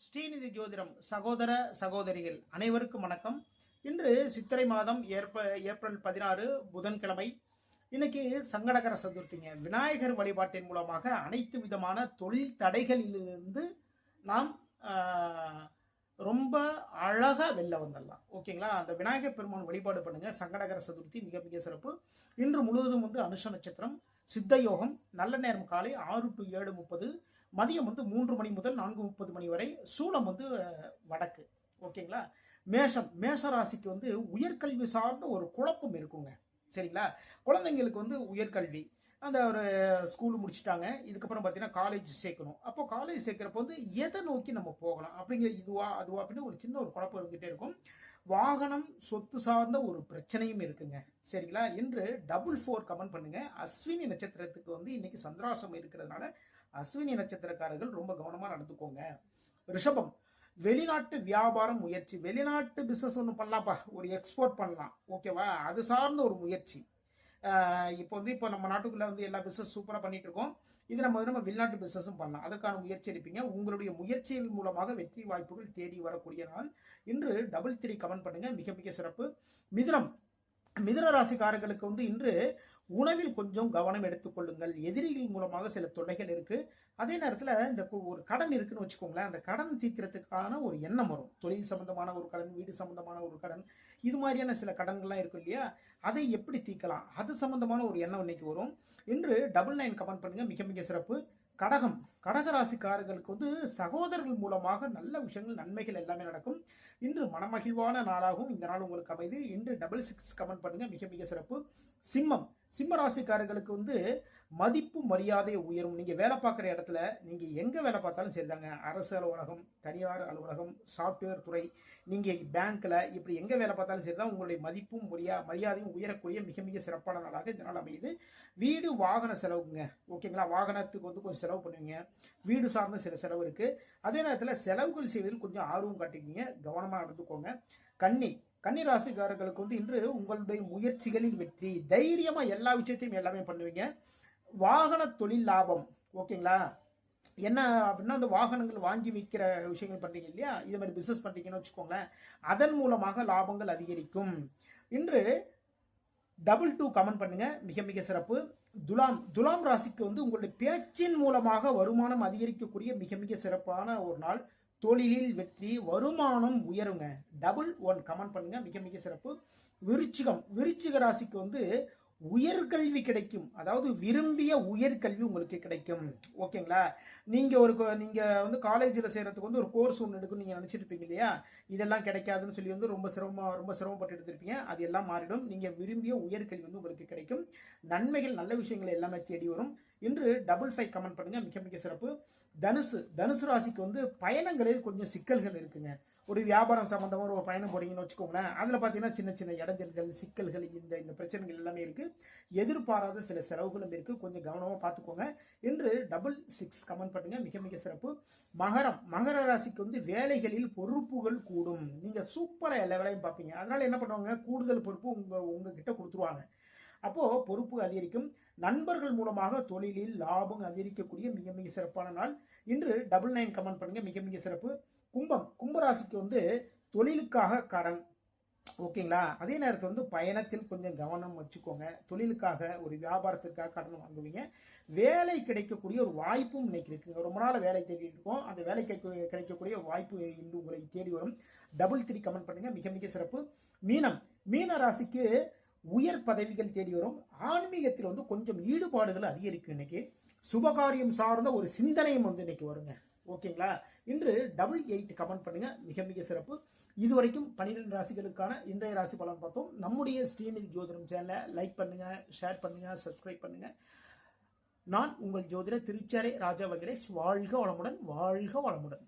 ஸ்ரீநிதி ஜோதிடம் சகோதர சகோதரிகள் அனைவருக்கும் வணக்கம். இன்று சித்திரை மாதம் ஏப்ரல் 16 புதன்கிழமை. இன்னைக்கு சங்கடகர சதுர்த்திங்க. விநாயகர் வழிபாட்டின் மூலமாக அனைத்து விதமான தொழில் தடைகளிலிருந்து நாம் ரொம்ப அழகா வெளில வந்துடலாம். ஓகேங்களா? அந்த விநாயகர் பெருமான் வழிபாடு பண்ணுங்க. சங்கடகர சதுர்த்தி மிக மிக சிறப்பு. இன்று முழுவதும் அனுஷ நட்சத்திரம், சித்த யோகம், நல்ல நேரம் காலை 6 to 7:30, மதியம் 3 மணி முதல் 4:30 மணி வரை. சூலம் வடக்கு. ஓகேங்களா? மேஷ ராசிக்கு உயர்கல்வி சார்ந்த ஒரு குழப்பம் இருக்குங்க. சரிங்களா? குழந்தைங்களுக்கு உயர்கல்வி, அந்த ஒரு ஸ்கூல் முடிச்சுட்டாங்க, இதுக்கப்புறம் பார்த்தீங்கன்னா காலேஜ் சேர்க்கணும். அப்போ காலேஜ் சேர்க்குறப்ப எதை நோக்கி நம்ம போகலாம் அப்படிங்கிற இதுவா அதுவா அப்படின்னு ஒரு சின்ன ஒரு குழப்பம் இருந்துகிட்டே இருக்கும். வாகனம் சொத்து சார்ந்த ஒரு பிரச்சனையும் இருக்குங்க. சரிங்களா? இன்று 4 கமெண்ட் பண்ணுங்க. அஸ்வினி நட்சத்திரத்துக்கு இன்னைக்கு சந்திராசம் இருக்கிறதுனால அஸ்வினி நட்சத்திரக்காரர்கள் ரொம்ப கவனமா நடந்துக்கோங்க. ரிஷபம், வெளிநாட்டு வியாபாரம் முயற்சி, வெளிநாட்டு பிசினஸ் ஒன்று பண்ணலாம்ப்பா, ஒரு எக்ஸ்போர்ட் பண்ணலாம். ஓகேவா? அது சார்ந்த ஒரு முயற்சி. இப்போ நம்ம நாட்டுக்குள்ள எல்லா பிசினஸ் சூப்பராக பண்ணிட்டு இருக்கோம். இது நம்ம வெளிநாட்டு பிசினஸும் பண்ணலாம். அதற்கான முயற்சி எடுப்பீங்க. உங்களுடைய முயற்சியின் மூலமாக வெற்றி வாய்ப்புகள் தேடி வரக்கூடிய நாள். இன்று 3 கமெண்ட் பண்ணுங்க. மிக மிக சிறப்பு. மிதுன ராசிக்காரர்களுக்கு இன்று உணவில் கொஞ்சம் கவனம் எடுத்துக்கொள்ளுங்கள். எதிரிகள் மூலமாக சில தொல்லைகள் இருக்கு. அதே நேரத்தில் இந்த ஒரு கடன் இருக்குன்னு வச்சுக்கோங்களேன், அந்த கடன் தீர்க்கிறதுக்கான ஒரு எண்ணம் வரும். தொழில் சம்பந்தமான ஒரு கடன், வீடு சம்பந்தமான ஒரு கடன், இது மாதிரியான சில கடன்கள்லாம் இருக்கும் இல்லையா, அதை எப்படி தீர்க்கலாம், அது சம்பந்தமான ஒரு எண்ணம் இன்னைக்கு வரும். இன்று 99 கமெண்ட் பண்ணுங்க. மிக மிக சிறப்பு. கடகராசிக்காரர்களுக்கு சகோதரர்கள் மூலமாக நல்ல விஷயங்கள், நன்மைகள் எல்லாமே நடக்கும். இன்று மனமகிழ்வான நாளாகவும் இந்த நாள் உங்களுக்கு அமைது. இன்று 66 கமெண்ட் பண்ணுங்க. மிக மிக சிறப்பு. சிம்ம ராசிக்காரர்களுக்கு மதிப்பு மரியாதை உயரும். நீங்க வேலை பார்க்குற இடத்துல, நீங்க எங்க வேலை பார்த்தாலும் சரிதாங்க, அரசு அலுவலகம், தனியார் அலுவலகம், சாஃப்ட்வேர் துறை, நீங்க பேங்க்ல, இப்படி எங்க வேலை பார்த்தாலும் சரிதான், உங்களுடைய மதிப்பும் மரியாதையும் உயரக்கூடிய மிக மிக சிறப்பான நாளாக இந்த நாள் அமையுது. வீடு வாகன செலவுங்க. ஓகேங்களா? வாகனத்துக்கு கொஞ்சம் செலவு பண்ணுவீங்க. வீடு சார்ந்த சில செலவு இருக்கு. அதே நேரத்தில் செலவுகள் செய்வதில் கொஞ்சம் ஆர்வம் காட்டிக்கிங்க. கவனமா நடந்துக்கோங்க. கன்னி ராசிக்காரர்களுக்கு இன்று உங்களுடைய முயற்சிகளில் வெற்றி. தைரியமா எல்லா விஷயத்தையும் எல்லாமே பண்ணுவீங்க. வாகன தொழில் லாபம். ஓகேங்களா? என்ன அப்படின்னா, அந்த வாகனங்கள் வாங்கி விற்கிற விஷயங்கள் பண்றீங்க இல்லையா, இது மாதிரி பிசினஸ் பண்றீங்கன்னு வச்சுக்கோங்களேன், அதன் மூலமாக லாபங்கள் அதிகரிக்கும். இன்று 22 கமெண்ட் பண்ணுங்க. மிக மிக சிறப்பு. துலாம் ராசிக்கு உங்களுடைய பேச்சின் மூலமாக வருமானம் அதிகரிக்கக்கூடிய மிக மிக சிறப்பான ஒரு நாள். தொழிலில் வெற்றி, வருமானம் உயருங்க. 11 கமெண்ட் பண்ணுங்க. மிக மிக சிறப்பு. விருச்சிக ராசிக்கு உயர்கல்வி கிடைக்கும். அதாவது விரும்பிய உயர்கல்வி உங்களுக்கு கிடைக்கும். ஓகேங்களா? நீங்க காலேஜில் சேர்றதுக்கு ஒரு கோர்ஸ் ஒன்று எடுக்கும் நீங்க நினைச்சிருப்பீங்க இல்லையா, இதெல்லாம் கிடைக்காதுன்னு சொல்லி ரொம்ப சிரமப்பட்டு எடுத்திருப்பீங்க. அது எல்லாம் மாறிடும். நீங்க விரும்பிய உயர்கல்வி உங்களுக்கு கிடைக்கும். நன்மைகள், நல்ல விஷயங்கள் எல்லாமே தேடி வரும். இன்று 55 கமெண்ட் பண்ணுங்க. மிக மிக சிறப்பு. தனுசு ராசிக்கு பயணங்களில் கொஞ்சம் சிக்கல்கள் இருக்குங்க. ஒரு வியாபாரம் சம்பந்தமாக ஒரு பயணம் போறீங்கன்னு வச்சுக்கோங்களேன், அதுல பாத்தீங்கன்னா சின்ன சின்ன இடைஞ்சல்கள், சிக்கல்கள், இந்த பிரச்சனைகள் எல்லாமே இருக்கு. எதிர்பாராத சில செலவுகளும் இருக்கு. கொஞ்சம் கவனமா பார்த்துக்கோங்க. இன்று 66 கமெண்ட் பண்ணுங்க. மிக மிக சிறப்பு. மகர ராசிக்கு வேலைகளில் பொறுப்புகள் கூடும். நீங்க சூப்பரா எல்லா வேலையும் பார்ப்பீங்க. அதனால என்ன பண்ணுவாங்க, கூடுதல் பொறுப்பு உங்ககிட்ட கொடுத்துருவாங்க. அப்போ பொறுப்பு அதிகரிக்கும். நண்பர்கள் மூலமாக தொழிலில் லாபம் அதிகரிக்கக்கூடிய மிக மிக சிறப்பான நாள். இன்று 99 கமெண்ட் பண்ணுங்க. மிக மிக சிறப்பு. கும்பராசிக்கு தொழிலுக்காக கடன். ஓகேங்களா? அதே நேரத்தில் பயணத்தில் கொஞ்சம் கவனம் வச்சுக்கோங்க. தொழிலுக்காக, ஒரு வியாபாரத்திற்காக கடன் வாங்குவீங்க. வேலை கிடைக்கக்கூடிய ஒரு வாய்ப்பும் இன்னைக்கு இருக்குங்க. ரொம்ப நாள் வேலை தேடிட்டு இருக்கோம். அந்த வேலை கிடைக்கக்கூடிய வாய்ப்பு இன்று உங்களை தேடி வரும். 33 கமெண்ட் பண்ணுங்க. மிக மிக சிறப்பு. மீன ராசிக்கு உயர் பதவிகள் தேடி வரும். ஆன்மீகத்தில் கொஞ்சம் ஈடுபாடுகள் அதிகரிக்கும். இன்னைக்கு சுபகாரியம் சார்ந்த ஒரு சிந்தனையும் இன்னைக்கு வருங்க. ஓகேங்களா? இன்று 88 கமெண்ட் பண்ணுங்க. மிக மிக சிறப்பு. இதுவரைக்கும் 12 ராசிகளுக்கான இன்றைய ராசி பலன் பார்த்தோம். நம்முடைய ஸ்ரீநிதி ஜோதிடம் சேனலை லைக் பண்ணுங்க, ஷேர் பண்ணுங்க, சப்ஸ்கிரைப் பண்ணுங்க. நான் உங்கள் ஜோதிடர் திருச்சாரை ராஜா வெங்கடேஷ். வாழ்க வளமுடன், வாழ்க வளமுடன்.